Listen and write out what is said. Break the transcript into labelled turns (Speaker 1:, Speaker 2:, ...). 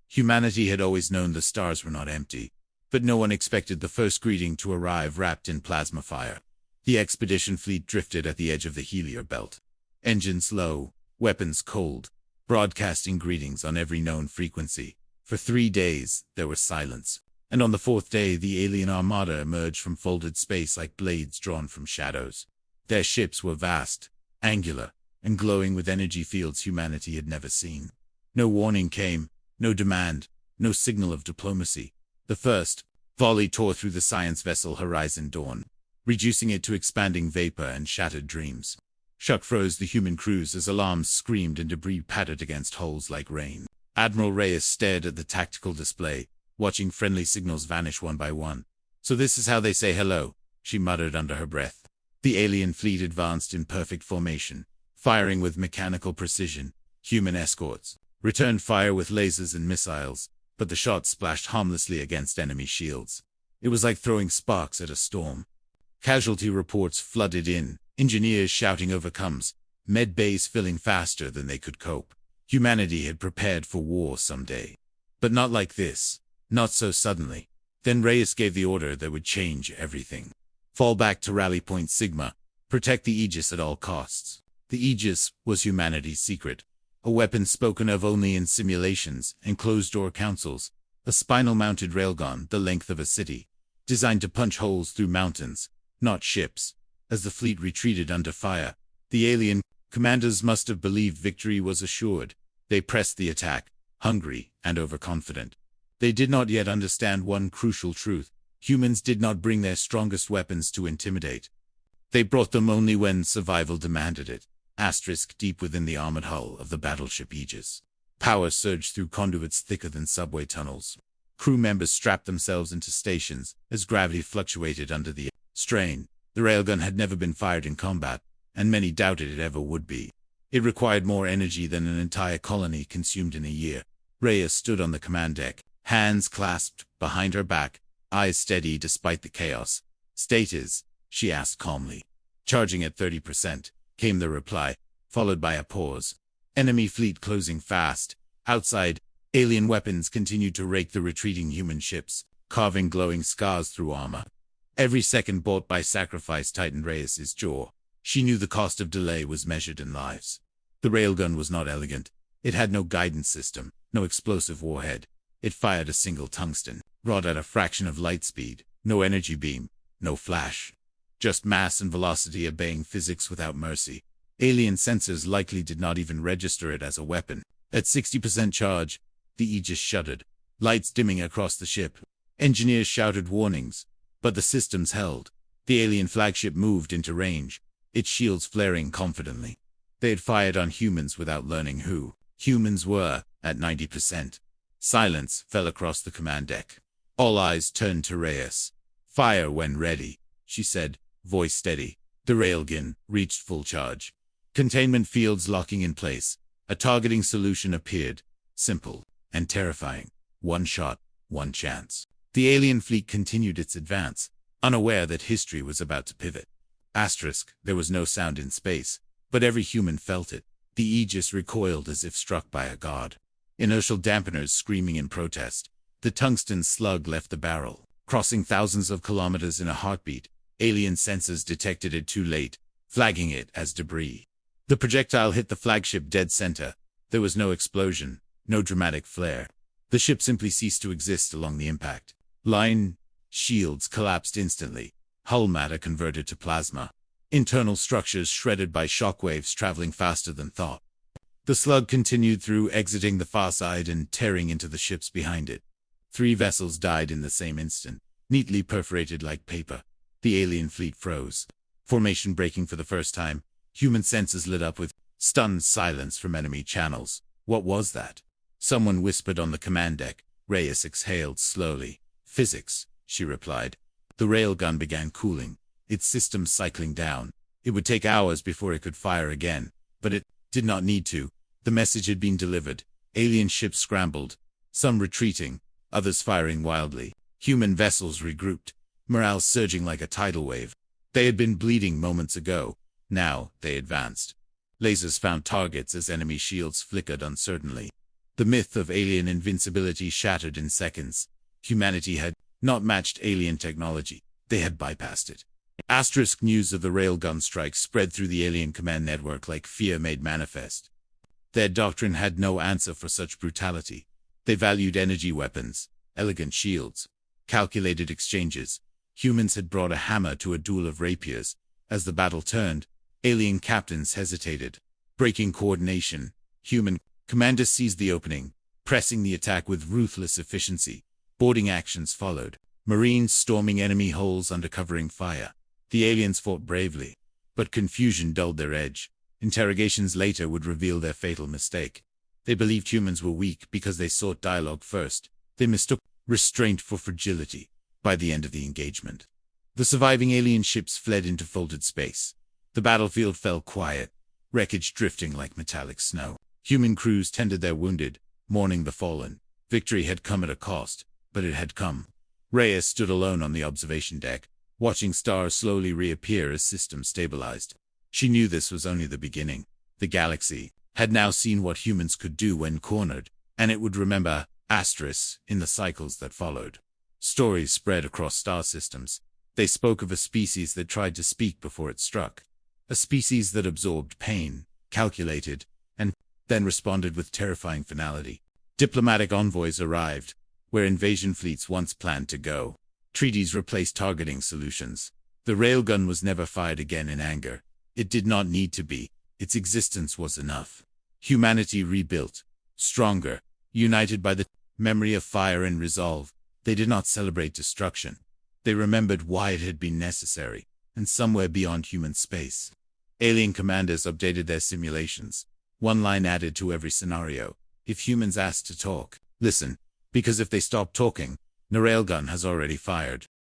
Speaker 1: Humanity had always known the stars were not empty, but no one expected the first greeting to arrive wrapped in plasma fire. The expedition fleet drifted at the edge of the Helios belt. Engines low, weapons cold, broadcasting greetings on every known frequency. For 3 days, there was silence. And on the 4th day, the alien armada emerged from folded space like blades drawn from shadows. Their ships were vast, angular, and glowing with energy fields humanity had never seen. No warning came, no demand, no signal of diplomacy. The first volley tore through the science vessel Horizon Dawn, reducing it to expanding vapor and shattered dreams. Shock froze the human crews as alarms screamed and debris pattered against hulls like rain. Admiral Reyes stared at the tactical display, watching friendly signals vanish one by one. "So this is how they say hello," she muttered under her breath. The alien fleet advanced in perfect formation, firing with mechanical precision. Human escorts returned fire with lasers and missiles, but the shots splashed harmlessly against enemy shields. It was like throwing sparks at a storm. Casualty reports flooded in, engineers shouting overcomes, med bays filling faster than they could cope. Humanity had prepared for war someday. But not like this. Not so suddenly. Then Reyes gave the order that would change everything. Fall back to Rally Point Sigma. Protect the Aegis at all costs. The Aegis was humanity's secret. A weapon spoken of only in simulations and closed-door councils. A spinal-mounted railgun the length of a city, designed to punch holes through mountains, not ships. As the fleet retreated under fire, the alien commanders must have believed victory was assured. They pressed the attack, hungry and overconfident. They did not yet understand one crucial truth. Humans did not bring their strongest weapons to intimidate. They brought them only when survival demanded it. Deep within the armored hull of the battleship Aegis. Power surged through conduits thicker than subway tunnels. Crew members strapped themselves into stations as gravity fluctuated under the strain. The railgun had never been fired in combat, and many doubted it ever would be. It required more energy than an entire colony consumed in a year. Reyes stood on the command deck, hands clasped behind her back, eyes steady despite the chaos. "Status?" she asked calmly. "Charging at 30%, came the reply, followed by a pause. Enemy fleet closing fast. Outside, alien weapons continued to rake the retreating human ships, carving glowing scars through armor. Every second bought by sacrifice tightened Reyes's jaw. She knew the cost of delay was measured in lives. The railgun was not elegant. It had no guidance system, no explosive warhead. It fired a single tungsten, rod at a fraction of light speed. No energy beam, no flash. Just mass and velocity obeying physics without mercy. Alien sensors likely did not even register it as a weapon. At 60% charge, the Aegis shuddered, lights dimming across the ship. Engineers shouted warnings, but the systems held. The alien flagship moved into range, its shields flaring confidently. They had fired on humans without learning who humans were. At 90%. Silence fell across the command deck. All eyes turned to Reyes. "Fire when ready," she said, voice steady. The railgun reached full charge. Containment fields locking in place. A targeting solution appeared, simple and terrifying. One shot, one chance. The alien fleet continued its advance, unaware that history was about to pivot. There was no sound in space, but every human felt it. The Aegis recoiled as if struck by a god. Inertial dampeners screaming in protest. The tungsten slug left the barrel, crossing thousands of kilometers in a heartbeat. Alien sensors detected it too late, flagging it as debris. The projectile hit the flagship dead center. There was no explosion, no dramatic flare. The ship simply ceased to exist along the impact. Line shields collapsed instantly. Hull matter converted to plasma. Internal structures shredded by shockwaves traveling faster than thought. The slug continued through, exiting the far side and tearing into the ships behind it. 3 vessels died in the same instant, neatly perforated like paper. The alien fleet froze. Formation breaking for the first time. Human senses lit up with stunned silence from enemy channels. What was that? Someone whispered on the command deck. Reyes exhaled slowly. "Physics," she replied. The railgun began cooling, its systems cycling down. It would take hours before it could fire again, but it did not need to. The message had been delivered. Alien ships scrambled, some retreating, others firing wildly. Human vessels regrouped, morale surging like a tidal wave. They had been bleeding moments ago. Now they advanced. Lasers found targets as enemy shields flickered uncertainly. The myth of alien invincibility shattered in seconds. Humanity had not matched alien technology. They had bypassed it. Asterisk news of the Railgun strike spread through the alien command network like fear made manifest. Their doctrine had no answer for such brutality. They valued energy weapons, elegant shields, calculated exchanges. Humans had brought a hammer to a duel of rapiers. As the battle turned, alien captains hesitated, breaking coordination. Human commanders seized the opening, pressing the attack with ruthless efficiency. Boarding actions followed. Marines storming enemy holes under covering fire. The aliens fought bravely, but confusion dulled their edge. Interrogations later would reveal their fatal mistake. They believed humans were weak because they sought dialogue first. They mistook restraint for fragility. By the end of the engagement, the surviving alien ships fled into folded space. The battlefield fell quiet, wreckage drifting like metallic snow. Human crews tended their wounded, mourning the fallen. Victory had come at a cost, but it had come. Reyes stood alone on the observation deck, watching stars slowly reappear as systems stabilized. She knew this was only the beginning. The galaxy had now seen what humans could do when cornered, and it would remember asterisks in the cycles that followed. Stories spread across star systems. They spoke of a species that tried to speak before it struck. A species that absorbed pain, calculated, and then responded with terrifying finality. Diplomatic envoys arrived, where invasion fleets once planned to go. Treaties replaced targeting solutions. The railgun was never fired again in anger. It did not need to be. Its existence was enough. Humanity rebuilt, stronger, united by the memory of fire and resolve. They did not celebrate destruction. They remembered why it had been necessary, and somewhere beyond human space. Alien commanders updated their simulations. One line added to every scenario. If humans asked to talk, listen, because if they stop talking, the railgun has already fired.